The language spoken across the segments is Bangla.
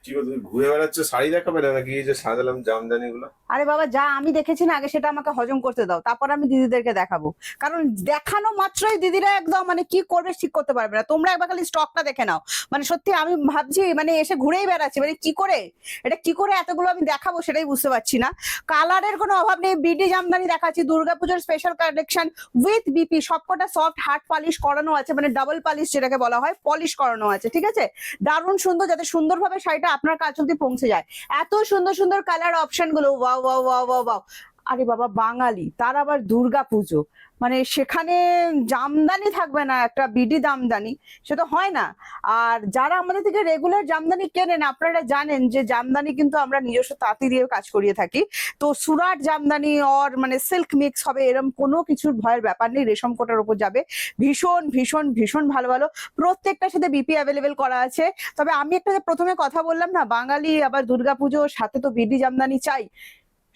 কি গো, তুমি ঘুরে বেড়াচ্ছ, শাড়ি দেখাবে না নাকি? এই যে সাজালাম জামদানি গুলো। আরে বাবা, যা আমি দেখেছি না আগে সেটা আমাকে হজম করতে দাও, তারপর আমি দিদিদেরকে দেখাবো। কারণ দেখানো মাত্রই দিদিরা একদম মানে কি করবে ঠিক করতে পারবে না। তোমরা একবার খালি স্টকটা দেখে নাও। মানে সত্যি আমি ভাবছি মানে এসে ঘুরেই বেড়াচ্ছি, মানে কি করে কি করে এতগুলো আমি দেখাবো সেটাই বুঝতে পারছি না। কালারের কোনো অভাব নেই। বিডি জামদানি দেখাচ্ছি, দুর্গাপুজোর স্পেশাল কালেকশন উইথ বিপি, সবকটা সফট হার্ড পলিশ করানো আছে, মানে ডাবল পলিশ যেটাকে বলা হয়, পলিশ করানো আছে, ঠিক আছে। দারুণ সুন্দর, যাতে সুন্দরভাবে শাড়িটা আপনার কাছে অব্দি পৌঁছে যায়। এত সুন্দর সুন্দর কালার অপশন গুলো, wow wow wow wow wow. আরে বাবা, বাঙালি তার আবার দুর্গা পুজো, মানে সেখানে জামদানি থাকবে না একটা বিডি জামদানি, সে তো হয় না। আর যারা আমাদের থেকে রেগুলার জামদানি কেনেন, আপনারা জানেন যে জামদানি কিন্তু আমরা নিজস্ব তাঁতি দিয়ে কাজ করিয়ে থাকি। তো সুরাট জামদানি অর মানে সিল্ক মিক্স হবে এরকম কোনো কিছুর ভয়ের ব্যাপার নেই। রেশম কোটার উপর যাবে, ভীষণ ভীষণ ভীষণ ভালো ভালো প্রত্যেকটার সাথে বিপি অ্যাভেলেবেল করা আছে। তবে আমি একটা যে প্রথমে কথা বললাম না, বাঙালি আবার দুর্গাপুজোর সাথে তো বিডি জামদানি চাই।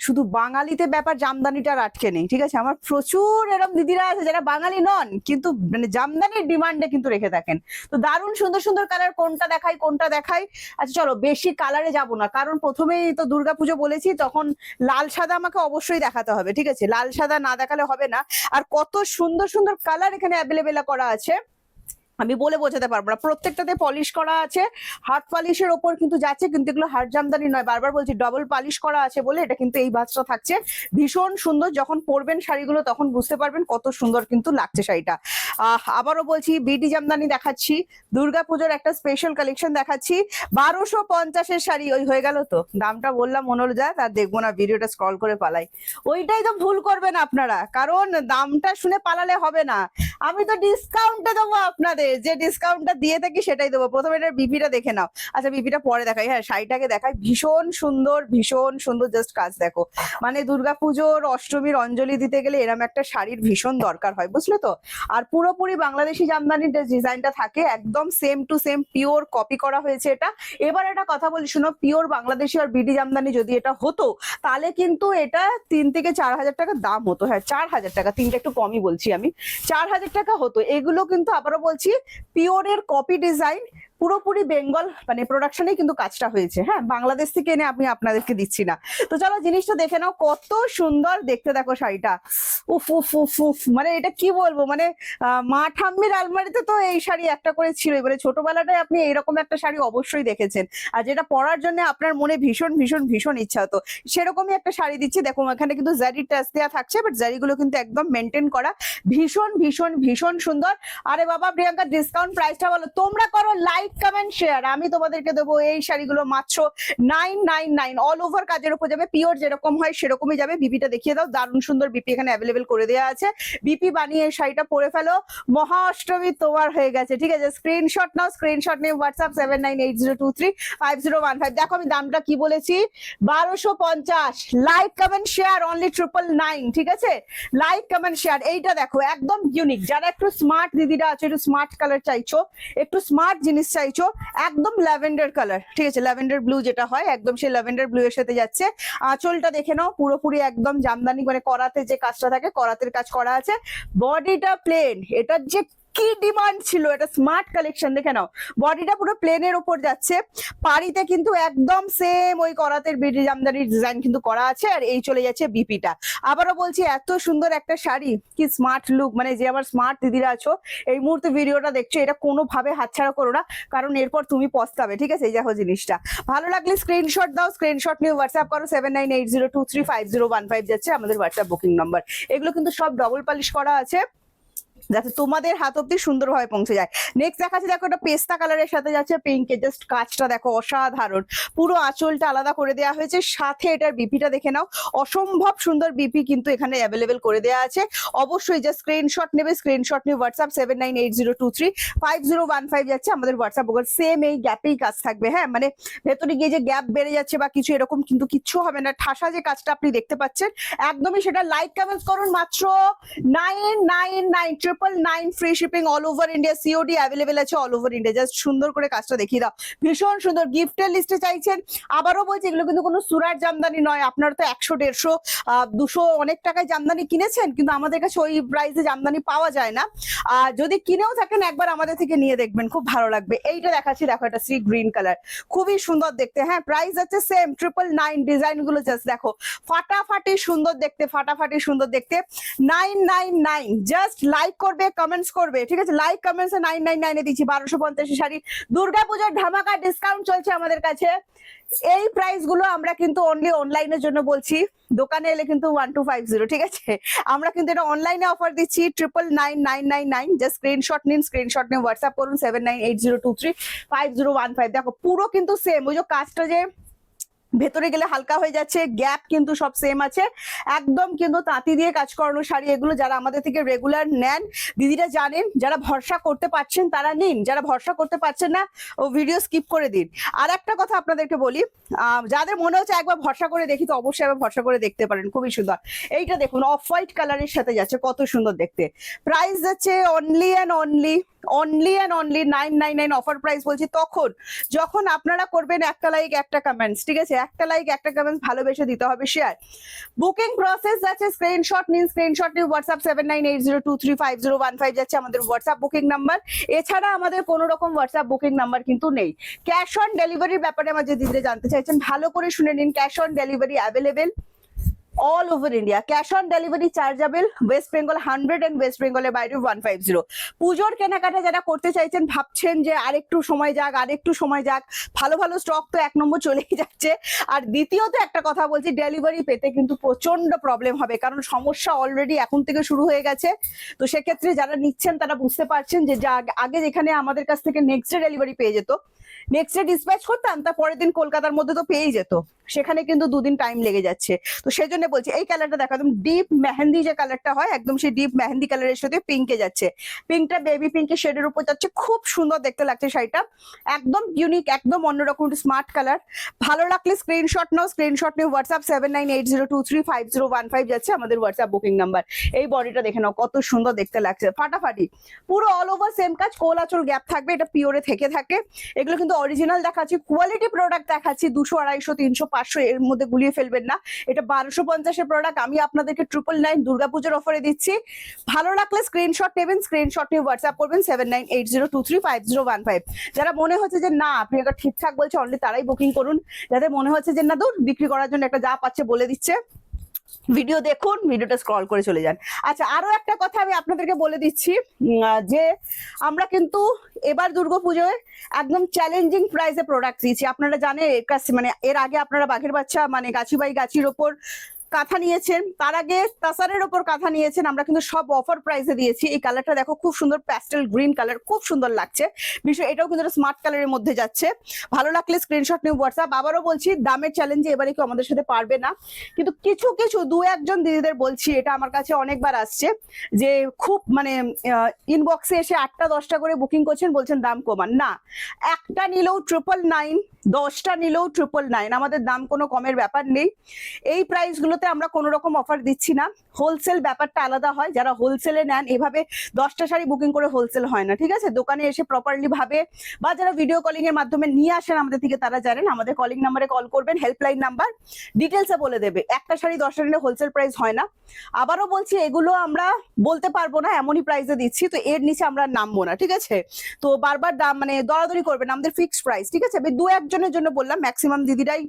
শুধু বাঙালিতে ব্যাপার জামদানিটার আটকে নেই, ঠিক আছে। আমার প্রচুর এরকম দিদিরা আছে যারা বাঙালি নন কিন্তু মানে জামদানির ডিমান্ডে কিন্তু রেখে থাকেন। তো দারুণ সুন্দর সুন্দর কালার, কোনটা দেখাই কোনটা দেখাই। আচ্ছা চলো, বেশি কালারে যাব না, কারণ প্রথমেই তো দুর্গাপুজো বলেছি, তখন লাল সাদা আমাকে অবশ্যই দেখাতে হবে, ঠিক আছে। লাল সাদা না দেখালে হবে না। আর কত সুন্দর সুন্দর কালার এখানে অ্যাভেলেবেল করা আছে, আমি বলে বোঝাতে পারবো না। প্রত্যেকটাতে পলিশ করা আছে, হার্ড পলিশের ওপর কিন্তু যাচ্ছে, কিন্তু এগুলো হার্ড জামদানি নয়, বারবার বলছি ডবল পলিশ করা আছে বলে এটা কিন্তু এই ভাঁজটা থাকছে। ভীষণ সুন্দর, যখন পরবেন শাড়িগুলো তখন বুঝতে পারবেন কত সুন্দর কিন্তু লাগছে শাড়িটা। আবারও বলছি, বিডি জামদানি দেখাচ্ছি, দুর্গাপুজোর একটা স্পেশাল কালেকশন দেখাচ্ছি। 1250-এর শাড়ি, ওই হয়ে গেল তো দামটা বললাম মনোরজা, আর দেখবো না, ভিডিওটা স্ক্রল করে পালাই। ওইটাই তো ভুল করবেন আপনারা, কারণ দামটা শুনে পালালে হবে না। আমি তো ডিসকাউন্টে দেবো আপনাদের, যে ডিসকাউন্টটা দিয়ে থাকি সেটাই দেবো। প্রথমে এটার বিপিটা দেখে নাও। আচ্ছা বিপিটা পরে দেখাই, হ্যাঁ শাড়িটাকে দেখাই। ভীষণ সুন্দর ভীষণ সুন্দর, জাস্ট কাজ দেখো। মানে দুর্গাপুজোর অষ্টমীর অঞ্জলি দিতে গেলে এরম একটা শাড়ির ভীষণ দরকার হয়, বুঝলে তো। আর পুরোপুরি বাংলাদেশি জামদানির যে ডিজাইনটা থাকে একদম same to same pure copy করা হয়েছে এটা। এবার একটা কথা বলি শুনো, পিওর বাংলাদেশি আর বিডি জামদানি যদি এটা হতো তাহলে কিন্তু এটা 3 থেকে 4 হাজার টাকা দাম হতো। হ্যাঁ 4 হাজার টাকা, 3টা একটু কমই বলছি আমি, 4 হাজার টাকা হতো। এগুলো কিন্তু আবারও বলছি পিওরের কপি ডিজাইন, পুরোপুরি বেঙ্গল মানে প্রোডাকশনে কিন্তু কাজটা হয়েছে। হ্যাঁ বাংলাদেশ থেকে এনে আমি আপনাদেরকে দিচ্ছি না। তো চলো জিনিসটা দেখে নাও, কত সুন্দর দেখতে দেখো শাড়িটা। উফ উফ উফ উফ, মানে এটা কি বলবো, মানে মা ঠাম্মির আলমারিতে তো এই শাড়ি একটা করে ছিল, মানে ছোটবেলাটায় আপনি এরকম একটা শাড়ি অবশ্যই দেখেছেন, আর যেটা পরার জন্য আপনার মনে ভীষণ ভীষণ ভীষণ ইচ্ছা হতো। সেরকমই একটা শাড়ি দিচ্ছি, দেখো এখানে কিন্তু জারি টাচ দেওয়া থাকছে, বাট জারিগুলো কিন্তু একদম মেনটেন করা, ভীষণ ভীষণ ভীষণ সুন্দর। আরে বাবা প্রিয়াঙ্কা, ডিসকাউন্ট প্রাইসটা বলো। তোমরা করো লাইক কমেন্ট শেয়ার, আমি তোমাদেরকে দেবো এই শাড়িগুলো মাত্র 999। অল ওভার কাজের উপর যাবে, পিওর যেরকম হয় সেরকমই যাবে। বিপিটা দেখিয়ে দাও, দারুণ সুন্দর বিপি এখানে অ্যাভেলেবেল করে দেওয়া আছে। বিপি বানিয়ে এই শাড়িটা পরে ফেলো, মহা অষ্টমী তোমার হয়ে গেছে, ঠিক আছে। স্ক্রিনশট নাও, স্ক্রিনশট নিয়ে হোয়াটসঅ্যাপ 7980235015। দেখো আমি দামটা কি বলেছি, 1250। লাইক কমেন্ট শেয়ার অনলি 999, ঠিক আছে। Like comment share. এইটা দেখো একদম ইউনিক, যারা একটু স্মার্ট দিদিরা আছে, একটু স্মার্ট কালার চাইছো, একটু স্মার্ট জিনিস চাইছো, একদম ল্যাভেন্ডার কালার, ঠিক আছে, ল্যাভেন্ডার ব্লু যেটা হয় একদম সেই ল্যাভেন্ডার ব্লু এর সাথে যাচ্ছে। আঁচলটা দেখে নাও, পুরোপুরি একদম জামদানি মানে করাতে যে কাজটা থাকে করাতের কাজ করা আছে। বডিটা প্লেন, এটার যে কি ডিমান্ড ছিল, এটা স্মার্ট কালেকশন দেখে নাও। বডিটা পুরো প্লেনের উপর যাচ্ছে, পাড়িতে কিন্তু একদম সেম ওই করাতের বিডি জামদানির ডিজাইন কিন্তু করা আছে। আর এই চলে যাচ্ছে বিপিটা। আবারও বলছি, এত সুন্দর একটা শাড়ি, কি স্মার্ট লুক, মানে যে আমার স্মার্ট দিদিরা আছো এই মুহূর্তে ভিডিওটা দেখছো, এটা কোনোভাবে হাতছাড়া করো না, কারণ এরপর তুমি পস্তাবে, ঠিক আছে। এই দেখো জিনিসটা ভালো লাগলে স্ক্রিনশট দাও, স্ক্রিনশট নিয়ে হোয়াটসঅ্যাপ করো। 7980235015 যাচ্ছে আমাদের হোয়াটসঅ্যাপ বুকিং নাম্বার। এগুলো কিন্তু সব ডবল পলিশ করা আছে, যাতে তোমাদের হাত অব্দি সুন্দরভাবে পৌঁছে যায়। নেক্সট দেখাচ্ছি, দেখো এটা পেস্তা কালারের সাথে যাচ্ছে পিঙ্কে, জাস্ট কাজটা দেখো অসাধারণ। পুরো আঁচলটা আলাদা করে দেওয়া হয়েছে, সাথে এটার বিপিটা দেখে নাও, অসম্ভব সুন্দর বিপি কিন্তু এখানে অ্যাভেলেবেল করে দেওয়া আছে। অবশ্যই জাস্ট স্ক্রিনশট নেবে, স্ক্রিনশট নিয়ে হোয়াটসঅ্যাপ 7980235015 যাচ্ছে আমাদের হোয়াটসঅ্যাপ বুক। সেম এই গ্যাপেই কাজ থাকবে, হ্যাঁ মানে ভেতরে গিয়ে যে গ্যাপ বেড়ে যাচ্ছে বা কিছু এরকম কিন্তু কিচ্ছু হবে না। ঠাসা যে কাজটা আপনি দেখতে পাচ্ছেন একদমই সেটা। লাইক কমেন্টস করুন, মাত্র 999 999 free shipping all over India, COD available আছে অল ওভার ইন্ডিয়া। জাস্ট সুন্দর করে কাজটা দেখিয়ে দাও, ভীষণ সুন্দর। গিফটের লিস্টে চাইছেন, আবারও বলছি এগুলো কিন্তু কোনো সুরাট জামদানি নয়। আপনারা তো 100, 150, 200 অনেক টাকায় জামদানি কিনেছেন, কিন্তু আমাদের কাছে ওই প্রাইসে জামদানি পাওয়া যায় না। আর যদি কিনেও থাকেন একবার আমাদের থেকে নিয়ে দেখবেন, খুব ভালো লাগবে। এইটা দেখাচ্ছি, দেখো এটা সি গ্রিন কালার, খুবই সুন্দর দেখতে। হ্যাঁ, প্রাইস আছে সেম 999। ডিজাইন গুলো জাস্ট দেখো, ফাটাফাটি সুন্দর দেখতে, ফাটাফাটি সুন্দর দেখতে। 999, জাস্ট লাইক করবে, কমেন্টস করবে, ঠিক আছে? লাইক কমেন্টস 999 এ দিচ্ছি 1250 শাড়ি। দুর্গাপূজার ধামাকা ডিসকাউন্ট চলছে আমাদের কাছে। এই প্রাইস গুলো আমরা কিন্তু অনলি অনলাইনের জন্য বলছি, দোকানে এলে কিন্তু 1250, ঠিক আছে? আমরা কিন্তু এটা অনলাইনে অফার দিচ্ছি 99999। জাস্ট স্ক্রিনশট নিন, স্ক্রিনশট নিয়ে হোয়াটসঅ্যাপ করুন 7980235015। দেখো পুরো কিন্তু সেম, ওই যে কাজটা যে ভেতরে গেলে হালকা হয়ে যাচ্ছে, গ্যাপ কিন্তু সব সেম আছে, একদম কিন্তু তাঁতি দিয়ে কাজ করানো শাড়ি এগুলো। যারা আমাদের থেকে রেগুলার নেন দিদিরা জানেন, যারা ভরসা করতে পারছেন তারা নিন, যারা ভরসা করতে পারছেন না ও ভিডিও স্কিপ করে দিন। আর একটা কথা আপনাদেরকে বলি, যাদের মনে হচ্ছে একবার ভরসা করে দেখি, তো অবশ্যই একবার ভরসা করে দেখতে পারেন, খুবই সুন্দর। এইটা দেখুন, অফ হোয়াইট কালারের সাথে যাচ্ছে, কত সুন্দর দেখতে। প্রাইস যাচ্ছে only and only 999 offer price বলছি, তখন যখন আপনারা করবেন একটা লাইক একটা কমেন্টস, ঠিক আছে? একটা লাইক একটা কমেন্টস, ভালোবেসে দিতে হবে শেয়ার। বুকিং প্রসেস আছে, স্ক্রিনশট নিন, স্ক্রিনশট নিয়ে হোয়াটসঅ্যাপ 7980235015 যাচ্ছে আমাদের হোয়াটসঅ্যাপ বুকিং নাম্বার। এছাড়া আমাদের কোনো রকম হোয়াটসঅ্যাপ বুকিং নাম্বার কিন্তু নেই। ক্যাশ অন ডেলিভারির ব্যাপারে আমার যে দিদিরা জানতে চাইছেন, ভালো করে শুনে নিন। Cash on delivery available all over India. Cash on delivery chargeable West Bengal 100 and West বেঙ্গলের বাইরে 150। পুজোর কেনাকাটা যারা করতে চাইছেন, ভাবছেন যে আরেকটু সময় যাক, আরেকটু সময় যাক, ভালো ভালো স্টক তো 1 নম্বর চলেই যাচ্ছে। আর দ্বিতীয়ত একটা কথা বলছি, ডেলিভারি পেতে কিন্তু প্রচন্ড প্রবলেম হবে, কারণ সমস্যা অলরেডি এখন থেকে শুরু হয়ে গেছে। তো সেক্ষেত্রে যারা নিচ্ছেন তারা বুঝতে পারছেন যে আগে যেখানে আমাদের কাছ থেকে নেক্সট ডে ডেলিভারি পেয়ে যেত, নেক্সট ডে ডিসপ্যাচ করতাম, তার পরের দিন কলকাতার মধ্যে তো পেয়েই যেত, সেখানে কিন্তু 2 দিন টাইম লেগে যাচ্ছে। তো সেই জন্য বলছি, এই কালারটা দেখা, একদম ডিপ মেহেন্দি যে কালারটা হয়, একদম সেই ডিপ মেহেন্দি কালারের সাথে পিঙ্কে যাচ্ছে। পিঙ্কটা বেবি পিঙ্কের শেডের উপর যাচ্ছে, খুব সুন্দর দেখতে লাগছে শাড়িটা, একদম ইউনিক, একদম অন্যরকম স্মার্ট কালার। ভালো লাগলে স্ক্রিনশট নাও, স্ক্রিনশট নিয়ে হোয়াটসঅ্যাপ 7980235015 যাচ্ছে আমাদের হোয়াটসঅ্যাপ বুকিং নাম্বার। এই বডিটা দেখে নাও, কত সুন্দর দেখতে লাগছে, ফাটাফাটি। পুরো অল ওভার সেম কাজ, কোল আঁচল গ্যাপ থাকবে, এটা পিওরে থেকে থাকে। এগুলো কিন্তু অরিজিনাল দেখাচ্ছি, কোয়ালিটি প্রোডাক্ট দেখাচ্ছি। 200, 250, 300, 500 এর মধ্যে গুলিয়ে ফেলবেন না। এটা 1250 এর প্রোডাক্ট, আমি আপনাদেরকে 999 দুর্গাপূজার অফারে দিচ্ছি। ভালো লাগলে স্ক্রিনশট নেবেন, স্ক্রিনশট নিয়ে হোয়াটসঅ্যাপ করবেন 7980235015। যারা মনে হচ্ছে যে না আপনি এটা ঠিকঠাক বলছে, অনলি তারাই বুকিং করুন। যাদের মনে হচ্ছে যে না দূর বিক্রি করার জন্য একটা যা পাচ্ছে বলে দিচ্ছে, ভিডিও দেখুন, ভিডিওটা স্ক্রল করে চলে যান। আচ্ছা, আরো একটা কথা আমি আপনাদেরকে বলে দিচ্ছি, যে আমরা কিন্তু এবার দুর্গাপুজোয় একদম চ্যালেঞ্জিং প্রাইসে প্রোডাক্ট দিয়েছি। আপনারা জানেন মানে এর আগে আপনারা বাঘের বাচ্চা মানে গাছি বাই গাছির ওপর কাঁথা নিয়েছেন, তার আগে তাসারের ওপর কাঁথা নিয়েছেন, আমরা কিন্তু সব অফার প্রাইসে দিয়েছি। এই কালারটা দেখো, খুব সুন্দর প্যাস্টেল গ্রিন কালার, খুব সুন্দর লাগছে বিষয়। এটাও কিন্তু স্মার্ট কালারের মধ্যে যাচ্ছে। ভালো লাগলে স্ক্রিনশট নিয়ে হোয়াটসঅ্যাপ। আবারও বলছি, দামের চ্যালেঞ্জে এবারে কেউ আমাদের সাথে পারবে না, কিন্তু কিছু কিছু 2-1 দিদিদের বলছি, এটা আমার কাছে অনেকবার আসছে, যে খুব মানে ইনবক্সে এসে 8টা 10টা করে বুকিং করছেন, বলছেন দাম কমান না। একটা নিলেও 999, 10টা নিলেও 999, আমাদের দাম কোনো কমের ব্যাপার নেই। এই প্রাইস গুলোতে আমরা কোনো রকম অফার দিচ্ছি না। হোলসেল ব্যাপারটা আলাদা হয়, যারা হোলসেলে নেন এভাবে 10টা শাড়ি বুকিং করে হোলসেল হয় না, ঠিক আছে? দোকানে এসে প্রপারলি ভাবে, বা যারা ভিডিও কলিং এর মাধ্যমে নিয়ে আসেন আমাদের থেকে, তারা জানেন আমাদের কলিং নাম্বারে কল করবেন, হেল্পলাইন নাম্বার, ডিটেলসে বলে দেবে। একটা শাড়ি 10টা নিলে হোলসেল প্রাইস হয় না। আবারও বলছি, এগুলো আমরা বলতে পারবো না, এমনই প্রাইসে দিচ্ছি, তো এর নিচে আমরা নামবো না, ঠিক আছে? তো বারবার দাম মানে দরাদরি করবেন, আমাদের ফিক্সড প্রাইস, ঠিক আছে? আমি 2-1 জনের জন্য বললাম, ম্যাক্সিমাম দিদিরাই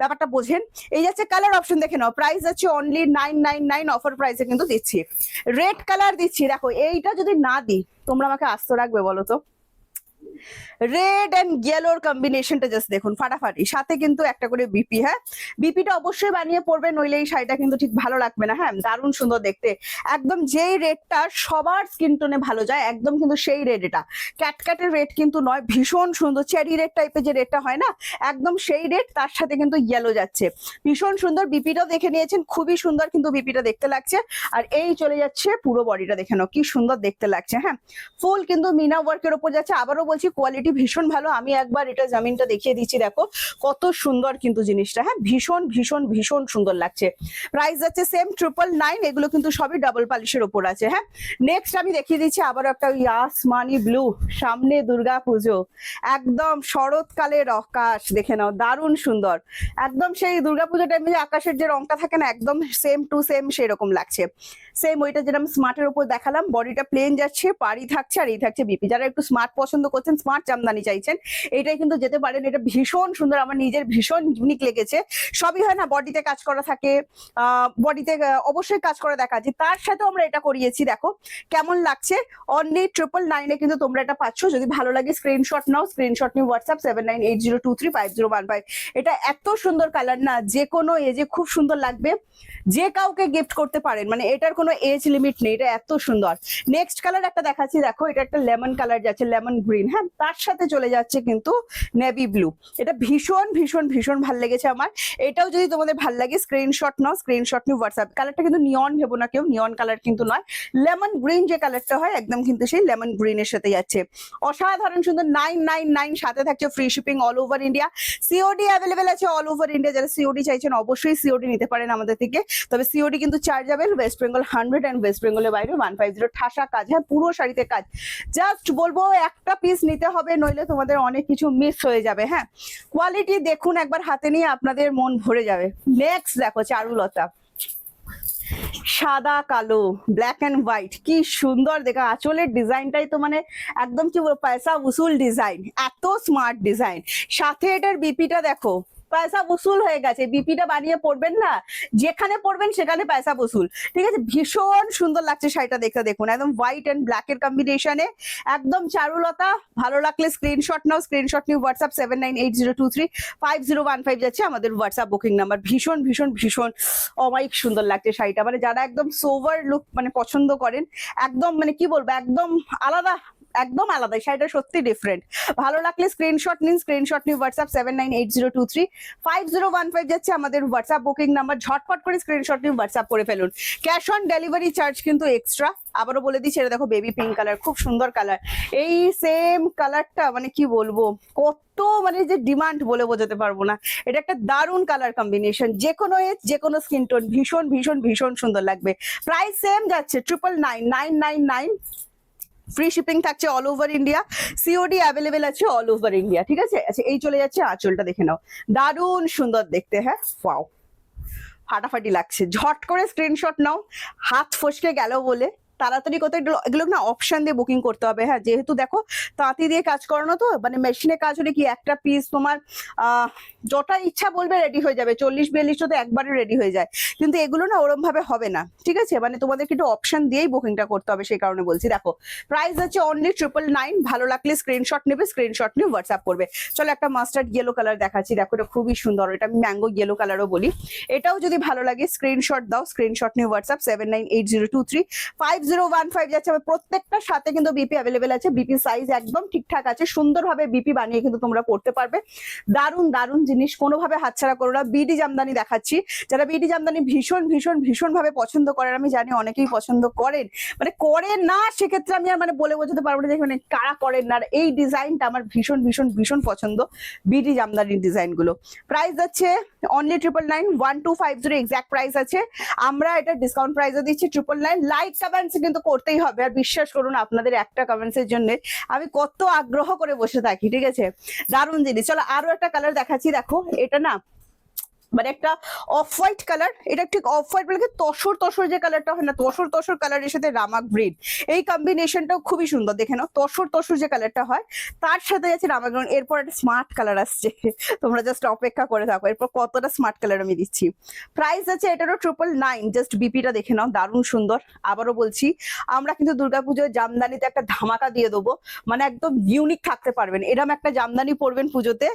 ব্যাপারটা বোঝেন। এই যাচ্ছে কালার অপশন, দেখে নাও, প্রাইস আছে অনলি 999 অফার প্রাইসে কিন্তু দিচ্ছি। রেড কালার দিচ্ছি, দেখো এইটা যদি না দিই তোমরা আমাকে আস্ত রাখবে বলো তো? রেড এন্ড ইয়েলোর কম্বিনেশনটা জাস্ট দেখুন, ফাটাফাটি। সাথে কিন্তু একটা করে বিপি, হ্যাঁ বিপিটা অবশ্যই বানিয়ে পড়বে, নইলে এই শাড়িটা কিন্তু ঠিক ভালো লাগবে না। হ্যাঁ, দারুণ সুন্দর দেখতে, একদম যেই রেডটা সবার স্কিন টোনে ভালো যায়, একদম কিন্তু সেই রেড। এটা ক্যাটক্যাটের রেড কিন্তু নয়, ভীষণ সুন্দর চেরি রেড টাইপের যে রেডটা হয় না, একদম সেই রেড, তার সাথে কিন্তু ইয়েলো যাচ্ছে, ভীষণ সুন্দর। বিপিটাও দেখে নিয়েছেন, খুবই সুন্দর কিন্তু বিপিটা দেখতে লাগছে। আর এই চলে যাচ্ছে পুরো বডিটা, দেখে নাও কি সুন্দর দেখতে লাগছে। হ্যাঁ, ফুল কিন্তু মিনা ওয়ার্কের উপর যাচ্ছে। আবারও বলছি, বলছি কোয়ালিটি ভীষণ ভালো। আমি একবার এটা জামিনটা দেখিয়ে দিচ্ছি, দেখো কত সুন্দর কিন্তু জিনিসটা, হ্যাঁ ভীষণ ভীষণ ভীষণ সুন্দর লাগছে। প্রাইস যাচ্ছে সেম 999, এগুলো কিন্তু সবই ডাবল পালিশের ওপর আছে। হ্যাঁ নেক্সট আমি দেখিয়ে দিচ্ছি আবার একটা ইয়াসমানি ব্লু, সামনে দুর্গা পুজো, একদম শরৎকালের আকাশ দেখে নাও, দারুণ সুন্দর, একদম সেই দুর্গাপুজো টাইমে যে আকাশের যে রংটা থাকে না, একদম সেম টু সেম সেরকম লাগছে। সেম ওইটা যেরকম স্মার্টের উপর দেখালাম, বডিটা প্লেন যাচ্ছে, পাড়ি থাকছে, আর এই থাকছে বিপি। যারা একটু স্মার্ট পছন্দ করছেন, স্মার্ট জামদানি চাইছেন, এটাই কিন্তু যেতে পারেন। এটা ভীষণ সুন্দর, আমার নিজের ভীষণ ইউনিক লেগেছে। সবই হয় না বডিতে কাজ করা থাকে, বডিতে অবশ্যই কাজ করা দেখা যায়, তার সাথেও আমরা এটা করিয়েছি। দেখো কেমন লাগছে, অনলি 999 কিন্তু তোমরা এটা পাচ্ছ। যদি ভালো লাগে স্ক্রিনশট নাও, স্ক্রিনশট নিয়ে হোয়াটসঅ্যাপ 7980235015। এটা এত সুন্দর কালার না, যে কোনো এজে খুব সুন্দর লাগবে, যে কাউকে গিফট করতে পারেন, মানে এটার কোনো এজ লিমিট নেই, এটা এত সুন্দর। নেক্সট কালার একটা দেখাচ্ছি, দেখো এটা একটা লেমন কালার যাচ্ছে, লেমন গ্রিন, হ্যাঁ তার সাথে চলে যাচ্ছে কিন্তু নেভি ব্লু। এটা ভীষণ ভীষণ ভীষণ ভালো লেগেছে আমার। এটাও যদি তোমাদের ভালো লাগে স্ক্রিনশট নাও, স্ক্রিনশট নিয়ে হোয়াটসঅ্যাপ। কালারটা কিন্তু নিয়ন ভেবো না কেউ, নিয়ন কালার কিন্তু নয়, লেমন গ্রিন যে কালারটা হয় একদম কিন্তু সেই লেমন গ্রিনের সাথে যাচ্ছে। অসাধারণ সুন্দর, 999, সাথে থাকছে free shipping all over India. COD available আছে অল ওভার ইন্ডিয়া। যারা সিওডি চাইছেন অবশ্যই সিওডি নিতে পারেন আমাদের থেকে, তবে সিওডি কিন্তু chargeable. West Bengal 100 and West বেঙ্গলের বাইরে 150। ঠাসা কাজ, হ্যাঁ পুরো শাড়িতে কাজ। জাস্ট বলবো একটা পিস নিতে হবে, নইলে তোমাদের অনেক কিছু মিস হয়ে যাবে। হ্যাঁ কোয়ালিটি দেখুন একবার হাতে নিয়ে, আপনাদের মন ভরে যাবে। নেক্সট দেখো চারুলতা, সাদা কালো, ব্ল্যাক এন্ড হোয়াইট, কি সুন্দর দেখা। আঁচলের ডিজাইনটাই তো মানে একদম কি বলবো, পয়সা উসুল ডিজাইন, এত স্মার্ট ডিজাইন। সাথে এটার বিপিটা দেখো, পয়সা বসুল হয়ে গেছে। বিপিটা বানিয়ে পড়বেন না, যেখানে পড়বেন সেখানে পয়সা বসুল। ঠিক আছে, ভীষণ সুন্দর লাগছে শাড়িটা দেখতে। দেখুন একদম হোয়াইট এন্ড ব্ল্যাক এর কম্বিনেশনে, একদম চারুলতা। ভালো লাগলে স্ক্রিনশট নাও, স্ক্রিনশট নিয়ে হোয়াটসঅ্যাপ 7980235015 যাচ্ছে আমাদের হোয়াটসঅ্যাপ বুকিং নাম্বার। ভীষণ ভীষণ ভীষণ অমায়িক সুন্দর লাগছে শাড়িটা, মানে যারা একদম সোভার লুক মানে পছন্দ করেন, একদম মানে কি বলবো, একদম আলাদা, একদম আলাদা। শাড়িটা সত্যি ডিফারেন্ট। ভালো লাগলে স্ক্রিনশট নিন, স্ক্রিনশট নিয়ে হোয়াটসঅ্যাপ 7980235015 যাচ্ছে আমাদের হোয়াটসঅ্যাপ বুকিং নাম্বার। ঝটপট করে স্ক্রিনশট নিয়ে হোয়াটসঅ্যাপ করে ফেলুন। ক্যাশ অন ডেলিভারি চার্জ কিন্তু এক্সট্রা। আবারও বলে দিচ্ছি, এটা দেখো বেবি পিঙ্ক কালার, খুব সুন্দর কালার। এই সেম কালারটা মানে কি বলবো, কত মানে যে ডিমান্ড বলে বোঝাতে পারবো না। এটা একটা দারুণ কালার কম্বিনেশন, যে কোনো এজ, যে কোনো স্কিন টোন, ভীষণ ভীষণ ভীষণ সুন্দর লাগবে। প্রাইস সেম যাচ্ছে 999। ফ্রি শিপিং থাকছে all over India, COD available আছে অল ওভার ইন্ডিয়া। ঠিক আছে, আচ্ছা এই চলে যাচ্ছে আঁচলটা, দেখে নাও, দারুণ সুন্দর দেখতে। হ্যাঁ ওয়াও, ফাটাফাটি লাগছে। ঝট করে স্ক্রিনশট নাও, হাত ফসকে গেল বলে তাড়াতাড়ি কোথাও এগুলো না অপশন দিয়ে বুকিং করতে হবে। হ্যাঁ যেহেতু দেখো তাঁতি দিয়ে কাজ করানো, তো মানে মেশিনে কাজ হলে কি একটা পিস তোমার যটা ইচ্ছা বলবে রেডি হয়ে যাবে, 40-42 তো একবারে রেডি হয়ে যায়, কিন্তু এগুলো না ওরম ভাবে হবে না। ঠিক আছে, মানে তোমাদেরকে একটু অপশন দিয়েই বুকিংটা করতে হবে, সেই কারণে বলছি। দেখো প্রাইস আছে অনলি 999। ভালো লাগলে স্ক্রিনশট নেবে, স্ক্রিনশট নিয়ে হোয়াটসঅ্যাপ করবে। চলো একটা মাস্টার্ড ইয়েলো কালার দেখাচ্ছি, দেখো এটা খুবই সুন্দর, এটা আমি ম্যাঙ্গো ইয়েলো কালারও বলি। এটাও যদি ভালো লাগে স্ক্রিনশট দাও, স্ক্রিনশট নিয়ে হোয়াটসঅ্যাপ 7980235015 যাচ্ছে। প্রত্যেকটার সাথে কিন্তু বিপি অ্যাভেলেবেল আছে, বিপি সাইজ একদম ঠিকঠাক আছে, সুন্দরভাবে বিপি বানিয়ে কিন্তু তোমরা পড়তে পারবে। দারুণ দারুণ জিনিস, কোনোভাবে হাতছাড়া করো না। বিডি জামদানি দেখাচ্ছি, যারা বিডি জামদানি ভীষণ ভীষণ ভীষণ ভাবে পছন্দ করেন, আমি জানি অনেকেই পছন্দ করেন, মানে করেন না সেক্ষেত্রে আমি আর মানে বলে বোঝাতে পারবো না যে মানে কারা করেন না। আর এই ডিজাইনটা আমার ভীষণ ভীষণ ভীষণ পছন্দ, বিডি জামদানির ডিজাইন গুলো। প্রাইস আছে অনলি 999, 1250 এক্সাক্ট প্রাইস আছে। আমরা এটা ডিসকাউন্ট প্রাইসে দিচ্ছি 999। লাইক কমেন্টস কিন্তু করতেই হবে, আর বিশ্বাস করুন আপনাদের একটা কমেন্টস এর জন্য আমি কত আগ্রহ করে বসে থাকি। ঠিক আছে, দারুণ জিনিস। চলো আরো একটা কালার দেখাচ্ছি, দেখো এটা না মানে একটা অফ হোয়াইট কালার, এটা ঠিক অফ হোয়াইট বলে তসর তসর যে কালারটা হয় না, তসর তসর কালারের সাথে রামা গ্রিন, এই কম্বিনেশনটাও খুবই সুন্দর। দেখে নাও, তসর তসর যে কালারটা হয় তার সাথে যাচ্ছে রামা গ্রিন। এরপর একটা স্মার্ট কালার আসছে, তোমরা জাস্ট অপেক্ষা করে থাকো, এরপর কতটা স্মার্ট কালার আমি দিচ্ছি। প্রাইস আছে এটারও 999। জাস্ট বিপিটা দেখে নাও, দারুণ সুন্দর। আবারও বলছি, আমরা কিন্তু দুর্গাপুজোর জামদানিতে একটা ধামাকা দিয়ে দেবো, মানে একদম ইউনিক থাকতে পারবেন। এরকম একটা জামদানি পরবেন পুজোতে,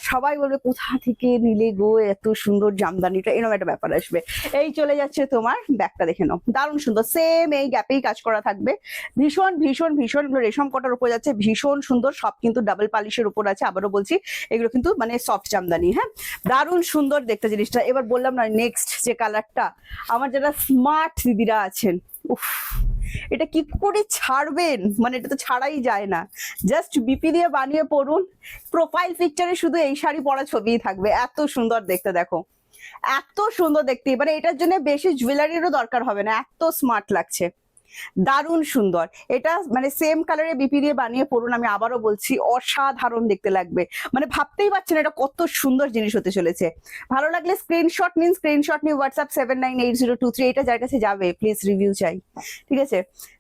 সবাই বলবে কোথা থেকে নিলে গো এত সুন্দর জামদানিটা, এরকম একটা ব্যাপার আসবে। এই চলে যাচ্ছে তোমার ব্যাগটা, দেখে নাও, দারুণ সুন্দর। সেম এই গ্যাপেই কাজ করা থাকবে, ভীষণ ভীষণ ভীষণ রেশম কটার উপর যাচ্ছে, ভীষণ সুন্দর। সব কিন্তু ডাবল পালিশের উপর আছে। আবারও বলছি, এগুলো কিন্তু মানে সফট জামদানি। হ্যাঁ দারুণ সুন্দর দেখতে জিনিসটা। এবার বললাম না, নেক্সট যে কালারটা, আমার যারা স্মার্ট দিদিরা আছেন, উফ এটা কি করে ছাড়বেন, মানে এটা তো ছাড়াই যায় না। জাস্ট বিপি দিয়ে বানিয়ে পড়ুন, প্রোফাইল পিকচারে শুধু এই শাড়ি পরা ছবিই থাকবে, এত সুন্দর দেখতে। দেখো এত সুন্দর দেখতে, মানে এটার জন্য বেশি জুয়েলারিরও দরকার হবে না, এত স্মার্ট লাগছে, দারুণ সুন্দর। এটা মানে সেম কালারে বিপি দিয়ে বানিয়ে পড়ুন, আমি আবারও বলছি অসাধারণ দেখতে লাগবে, মানে ভাবতেই পারছেন এটা কত সুন্দর জিনিস হতে চলেছে। ভালো লাগলে স্ক্রিনশট নিন, স্ক্রিনশট নিয়ে হোয়াটসঅ্যাপ 798023, এটা যার কাছে যাবে প্লিজ রিভিউ চাই, ঠিক আছে।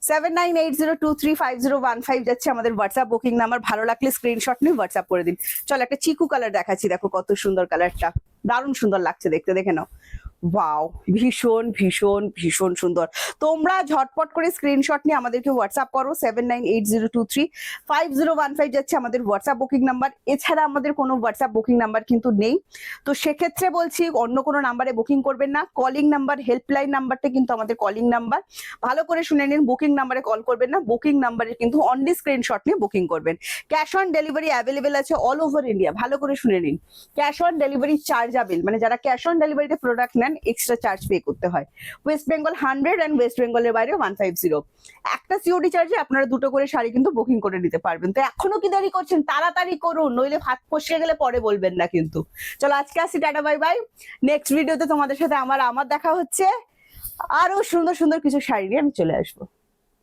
7980235015 যাচ্ছে আমাদের হোয়াটসঅ্যাপ বুকিং নাম্বার। ভালো লাগলে স্ক্রিনশট নিয়ে হোয়াটসঅ্যাপ করে দিন। চলো একটা চিকু কালার দেখাচ্ছি, দেখো কত সুন্দর কালারটা, দারুণ সুন্দর লাগছে দেখতে, দেখে নাও। ওয়াও, ভীষণ ভীষণ ভীষণ সুন্দর। তোমরা ঝটপট করে স্ক্রিনশট নিয়ে আমাদেরকে হোয়াটসঅ্যাপ করো। 7980235015 যাচ্ছে আমাদের হোয়াটসঅ্যাপ বুকিং নাম্বার। এছাড়া আমাদের কোনো হোয়াটসঅ্যাপ বুকিং নাম্বার কিন্তু নেই, তো সেক্ষেত্রে বলছি অন্য কোনো নাম্বারে বুকিং করবেন না। কলিং নাম্বার, হেল্পলাইন নাম্বারটা কিন্তু আমাদের কলিং নাম্বার, ভালো করে শুনে নিন। বুকিং নাম্বারে কল করবেন না, বুকিং নাম্বারে কিন্তু অনলি স্ক্রিনশট নিয়ে বুকিং করবেন। ক্যাশ অন ডেলিভারি অ্যাভেলেবেল আছে অল ওভার ইন্ডিয়া, ভালো করে শুনে নিন। ক্যাশ অন ডেলিভারি চার্জেবল, মানে যারা ক্যাশ অন ডেলিভারিতে প্রোডাক্ট নেন এক্সট্রা চার্জ পে করতে হয়। ওয়েস্ট বেঙ্গল 100 এন্ড ওয়েস্ট বেঙ্গলের বাইরে 150। একটা সিওডি চার্জে আপনারা দুটো করে শাড়ি কিন্তু বুকিং করে নিতে পারবেন। তো এখনো কি দেরি করছেন, তাড়াতাড়ি করুন, নইলে ভাত ফসকে গেলে পরে বলবেন না কিন্তু। চলো আজকে আসি, টাটা বাই বাই। নেক্সট ভিডিওতে তোমাদের সাথে আমার দেখা হচ্ছে, আরো সুন্দর সুন্দর কিছু শাড়ি নিয়ে আমি চলে আসবো।